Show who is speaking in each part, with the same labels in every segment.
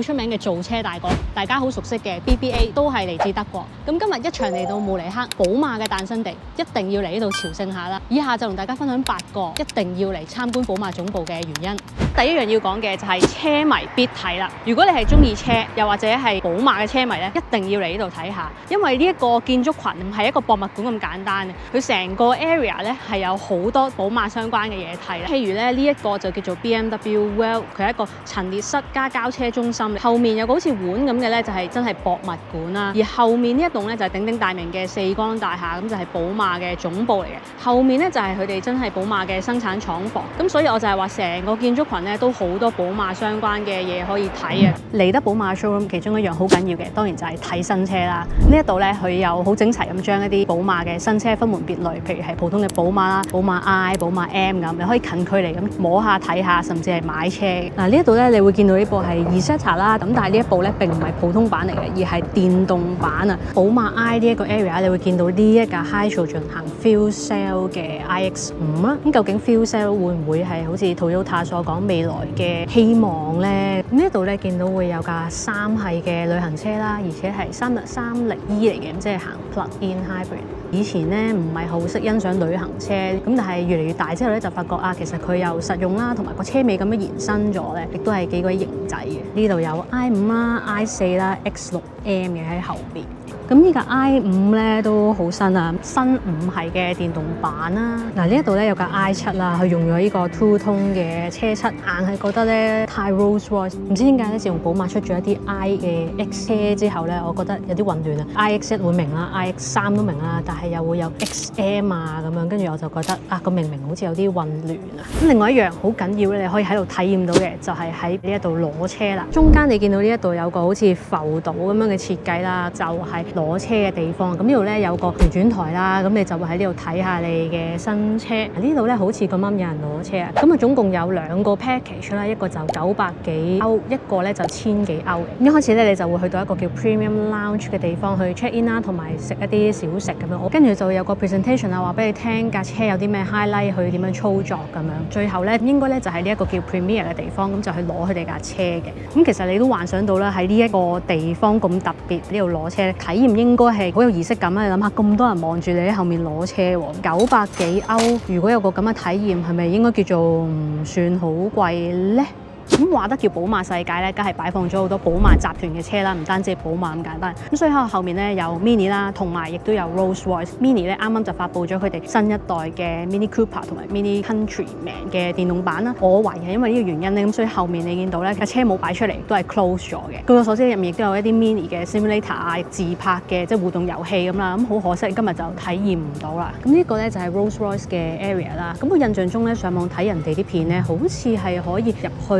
Speaker 1: 出名嘅造車大國，大家好熟悉嘅 BBA 都係嚟自德國。咁今日一場嚟到慕尼黑，寶馬嘅誕生地，一定要嚟呢度朝聖下啦。以下就同大家分享8個一定要嚟參觀寶馬總部嘅原因。第一樣要講嘅就係車迷必睇啦。如果你係中意車，又或者係寶馬嘅車迷咧，一定要嚟呢度睇下，因為呢一個建築群唔係一個博物館咁簡單嘅，佢成個 area 咧係有好多寶馬相關嘅嘢睇。譬如咧呢一個就叫做 BMW World， 佢係一個陳列室加交車中心，後面有個好似碗咁嘅咧就係真係博物館啦。而後面呢一棟咧就係鼎鼎大名嘅四光大廈，咁就係寶馬嘅總部嚟嘅。後面咧就係佢哋真係寶馬嘅生產廠房，咁所以我就係話成個建築群咧都好多寶馬相關嘅嘢可以睇啊。嚟得寶馬 showroom 其中一樣好緊要嘅，當然就係睇新車啦。呢一度咧佢有好整齊咁將一啲寶馬嘅新車分門別類，譬如係普通嘅寶馬啦、寶馬 I、寶馬 M 咁，你可以近距離咁摸下睇下，甚至係買車。嗱呢一度咧你會見到呢部係 Isetta 啦，咁但係呢一部咧並唔係普通版嚟嘅，而係電動版啊。寶馬 I 呢一個 area 你會見到呢一架 Hydrogen 進行 fuel cell 嘅 iX5啊。咁究竟 fuel cell 會唔會係好似 Toyota 所講未來嘅希望咧？咁呢一度咧見到會有架3系嘅旅行車啦，而且係3.3 力 E 嚟嘅，咁即係行 plug-in hybrid。以前咧唔係好識欣賞旅行車，咁但係越嚟越大之後咧就發覺啊，其實佢又實用啦，同埋個車尾咁樣延伸咗咧，亦都係幾鬼型仔嘅。呢度有 I5 啦、I4 啦、X6M 嘅喺後邊。咁呢架 I5 咧都好新啊，新5系嘅電動版啦。嗱呢一度咧有架 I7 啦，佢用咗呢個 Two Tone 嘅車漆，硬係覺得咧太 Rolls Royce。唔知點解咧，自從寶馬出咗一啲 I 嘅 X 車之後咧，我覺得有啲混亂啊。iX1 會明啦，iX3都明啦，但係又會有 XM 啊咁樣，跟住我就覺得啊個命名好似有啲混亂啊。咁另外一樣好緊要咧，你可以喺度體驗到嘅就係喺呢一度攞車啦。中間你見到呢一度有個好似浮島咁樣嘅設計啦，就係攞車嘅地方。咁呢度咧有個旋轉台啦，咁你就會喺呢度睇下你嘅新車。呢度咧好似咁啱有人攞車啊。咁啊總共有2個 package 啦，一個就900幾歐，一個咧就1000幾歐。咁一開始咧你就會去到一個叫 Premium Lounge 嘅地方去 check in 啦，同埋食一啲小食咁樣。跟住就會有個 presentation 啊，話俾你聽架車有啲咩 highlight，去點樣操作咁樣。最後咧應該咧就係呢一個叫 Premier 嘅地方，咁就去攞佢哋架車嘅。咁其實你都幻想到啦，喺呢一個地方咁特別呢度攞車，體驗應該係好有儀式感啦！你諗下咁多人望住你喺後面攞車喎，900幾歐，如果有個咁嘅體驗，係咪應該叫做唔算好貴呢？咁話得叫寶馬世界咧，梗係擺放咗好多寶馬集團嘅車啦，唔單止係寶馬咁簡單。咁所以喺後面咧有 Mini 啦，同埋亦都有 Rolls Royce。Mini 咧啱啱就發布咗佢哋新一代嘅 Mini Cooper 同埋 Mini Countryman 嘅電動版啦。我懷疑係因為呢個原因咧，咁所以後面你見到咧架車冇擺出嚟，都係 close 咗嘅。據我所知入面亦都有一啲 Mini 嘅 Simulator 啊、自拍嘅即係互動遊戲咁啦。咁好可惜今日就體驗唔到啦。咁呢個咧就係 Rolls Royce 嘅 area 啦。咁我印象中咧上網睇人哋啲片咧，好似係可以入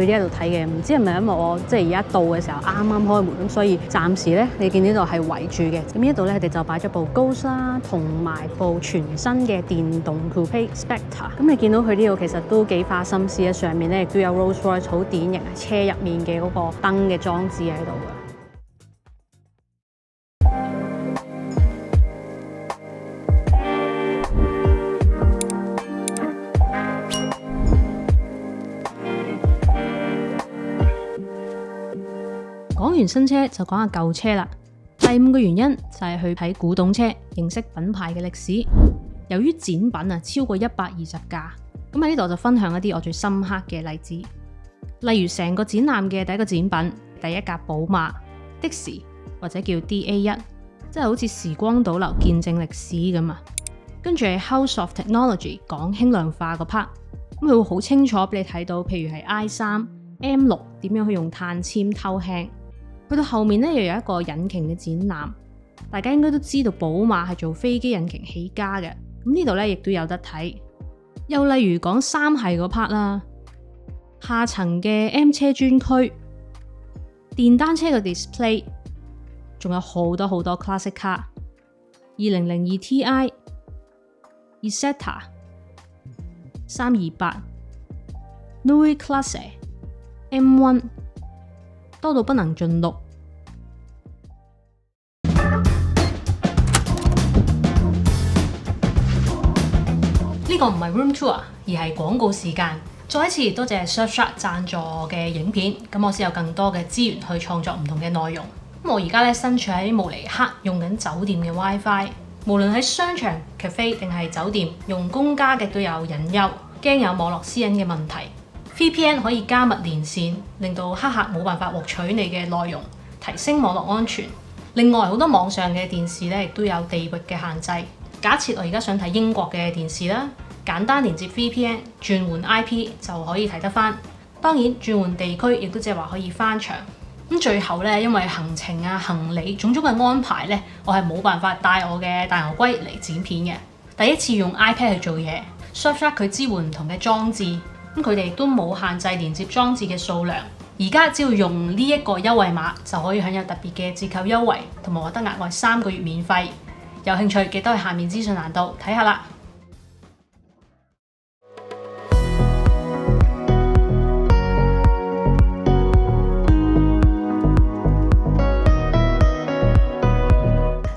Speaker 1: 去呢度睇嘅，唔知係咪因為我即係而家到嘅時候啱啱開門，咁所以暫時咧你見呢度係圍住嘅。咁呢度咧佢哋就擺咗部 Ghost 啦，同埋部全新嘅電動 Coupe Spectre。咁你見到佢呢度其實都幾花心思啊，上面咧亦都有 Rolls Royce 好典型車入面嘅嗰個燈嘅裝置喺度嘅。講完新車就講下舊車啦。第5個原因就係去睇古董車，認識品牌嘅歷史。由於展品啊超過120架，咁喺呢度就分享一啲我最深刻嘅例子。例如成個展覽嘅第一個展品，第一架寶馬的士或者叫 DA1，即係好似時光倒流見證歷史咁啊。跟住係 House of Technology 講輕量化個 part， 咁佢會好清楚俾你睇到，譬如係 i3、M6 點樣去用碳纖偷輕。去到後面咧，又有一個引擎嘅展覽，大家應該都知道寶馬係做飛機引擎起家嘅，咁呢度咧亦都有得睇。又例如講3系嗰 part 啦，下層嘅 M 車專區、電單車嘅 display， 仲有好多 classic car， 2002 Ti、Isetta、328、Neue Klasse、M1。多到不能盡錄。呢個唔係 room tour，而係廣告時間。再一次多謝 Surfshark 贊助我嘅影片，咁我先有更多嘅資源去創作唔同嘅內容。咁我而家咧身處喺慕尼黑，用緊酒店嘅 WiFi， 無論喺商場、cafe 定係酒店，用公家嘅都有隱憂，驚有網絡私隱嘅問題。VPN 可以加密連線，令到黑客冇辦法獲取你嘅內容，提升網絡安全。另外好多網上嘅電視咧，亦都有地域嘅限制。假設我而家想睇英國嘅電視啦，簡單連接 VPN 轉換 IP 就可以睇得返。當然轉換地區亦都即係話可以翻牆。咁最後咧，因為行程啊、行李種種嘅安排咧，我係冇辦法帶我嘅大牛龜嚟剪片嘅。第一次用 iPad 去做嘢 ，Surfshark 佢支援唔同嘅裝置，咁佢哋亦都冇限制連接裝置嘅數量。而家只要用呢一個優惠碼就可以享有特別嘅折扣優惠，同埋獲得額外3個月免費。有興趣記得去下面資訊欄度睇下啦。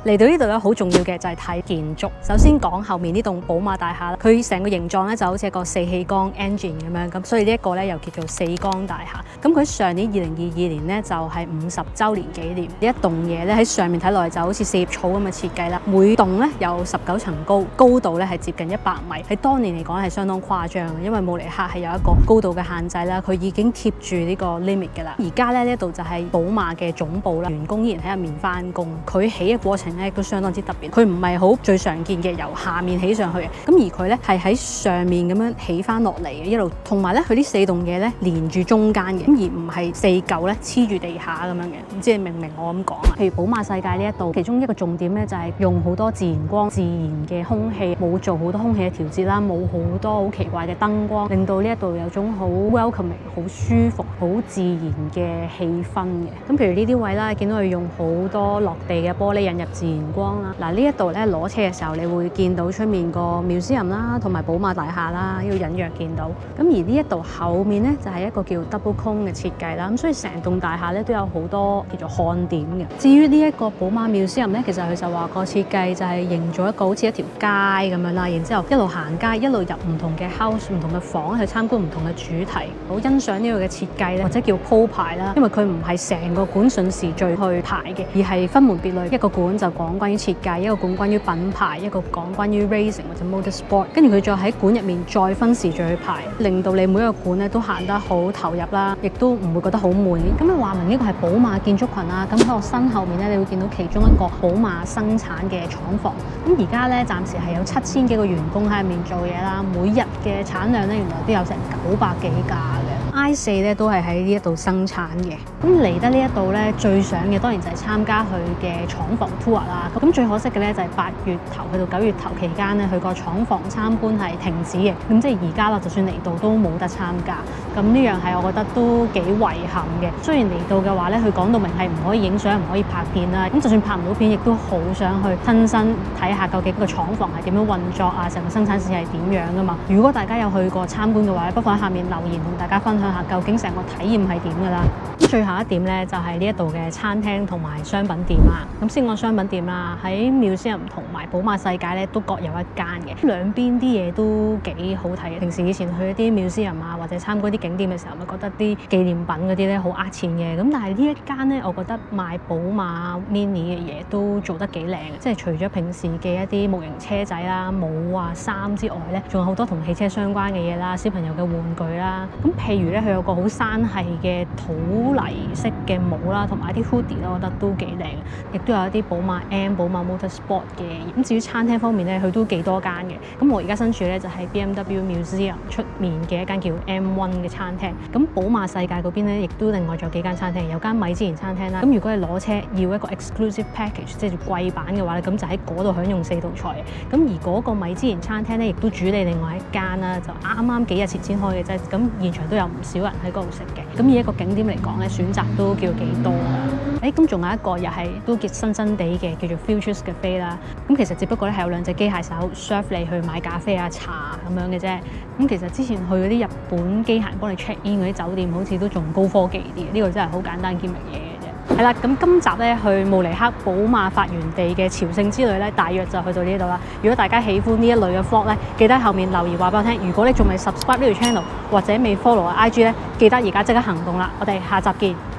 Speaker 1: 嚟到呢度咧，好重要嘅就係睇建築。首先講後面呢棟寶馬大廈啦，佢成個形狀咧就好似一個4氣缸 engine 咁樣，咁所以呢一個咧又叫做4缸大廈。咁佢上年2022年咧就係50週年紀念。呢一棟嘢咧喺上面睇落嚟就好似四葉草咁嘅設計啦。每棟咧有19層高，高度咧係接近100米。喺當年嚟講係相當誇張嘅，因為慕尼黑係有一個高度嘅限制啦，佢已經貼住呢個 limit 㗎啦。而家咧呢度就係寶馬嘅總部啦，員工依然喺入面翻工。佢起嘅過程咧都相當之特別，佢唔係好最常見嘅由下面起上去嘅，咁而佢咧係喺上面咁樣起翻落嚟嘅一路，同埋咧佢呢4棟嘢咧連住中間嘅，咁而唔係4嚿咧黐住地下咁樣嘅，唔知你明唔明我咁講啊？譬如寶馬世界呢一度，其中一個重點咧就係用好多自然光、自然嘅空氣，冇做好多空氣嘅調節啦，冇好多好奇怪嘅燈光，令到呢一度有種好 welcoming、好舒服、好自然嘅氣氛嘅。咁譬如呢啲位啦，見到佢用好多落地嘅玻璃引入自然光啦。嗱，呢一度咧攞車嘅時候，你會見到出面個 museum 啦，同埋寶馬大廈啦，呢度隱約見到。咁而呢一度後面咧就係一個叫 double cone 嘅設計啦。咁所以成棟大廈咧都有好多叫做看點嘅。至於呢一個寶馬 museum 咧，其實佢就話個設計就係營造一個好似一條街咁樣啦，然之後一路行街，一路入唔同嘅 house、唔同嘅房去參觀唔同嘅主題。好欣賞呢度嘅設計咧，或者叫鋪排啦，因為佢唔係成個館順時序去排嘅，而係分門別類。一個館就講關於設計，一個館關於品牌，一個講關於 racing 或者 motorsport， 跟住佢再喺館入面再分時序去排，令到你每一個館咧都行得好投入啦，亦都唔會覺得好悶。咁你話明呢個係寶馬建築群啦，咁喺我身後面咧，你會見到其中一個寶馬生產嘅廠房。咁而家咧暫時係有7000幾個員工喺入面做嘢啦，每日嘅產量咧原來都有成900幾架嘅。I4 咧都係喺呢一度生產嘅。咁嚟得呢一度咧，最想嘅當然就係參加佢嘅廠房 tour 啦。咁最可惜嘅咧就係8月頭去到9月頭期間咧，佢個廠房參觀係停止嘅。咁即係而家啦，就算嚟到都冇得參加。咁呢樣係我覺得都幾遺憾嘅。雖然嚟到嘅話咧，佢講到明係唔可以影相、唔可以拍片啦。咁就算拍唔到片，亦都好想去親身睇下究竟個廠房係點樣運作啊，成個生產線係點樣噶嘛。如果大家有去過參觀嘅話，不妨喺下面留言同大家分享下究竟成個體驗係點噶啦。咁最後一點咧就係呢一度嘅餐廳同埋商品店啦。咁先講商品店啦，喺 Museum 同埋寶馬世界咧都各有一間嘅，兩邊啲嘢都幾好睇嘅。平時以前去一啲 Museum 啊或者參觀啲景點嘅時候，咪覺得啲紀念品嗰啲咧好呃錢嘅。咁但係呢一間咧，我覺得賣寶馬 Mini 嘅嘢都做得幾靚嘅，即係除咗平時嘅一啲模型車仔啦、帽啊、衫之外咧，仲有好多同汽車相關嘅嘢啦，小朋友嘅玩具啦。咁譬如咧，佢有個好山系嘅土泥色嘅帽啦，同埋一啲 hoodie 啦，我覺得都幾靚嘅。亦都有一啲寶馬 M、寶馬 Motorsport 嘅。咁至於餐廳方面咧，佢都幾多間嘅。咁我而家身處咧就係 BMW Museum 出面嘅一間叫 M1 嘅餐廳。咁寶馬世界嗰邊咧，亦都另外仲有幾間餐廳，有間米芝蓮餐廳啦。咁如果你攞車要一個 exclusive package， 即係貴版嘅話咧，咁就喺嗰度享用4道菜嘅。咁而嗰個米芝蓮餐廳咧，亦都主理另外一間啦，就啱啱幾日前先開嘅啫。咁現場都有唔少人喺嗰度食嘅。咁以一個景點嚟講咧，選擇都叫幾多㗎。咁仲有一個又係都叫新地嘅，叫做 Futures Cafe 啦。咁其實只不過咧係有2隻機械手 serve 你去買咖啡啊、茶咁樣嘅啫。咁其實之前去嗰啲日本機械人幫你 check in 嗰啲酒店，好似都仲高科技啲。呢個真係好簡單兼嘅嘢嘅啫。係啦，咁今集咧去慕尼黑寶馬發源地嘅朝聖之旅咧，大約就去到呢度啦。如果大家喜歡呢一類嘅 vlog 咧，記得後面留言話俾我聽。如果你仲未 subscribe 呢條 channel 或者未 follow 我 IG 咧，記得而家即刻行動啦！我哋下集見。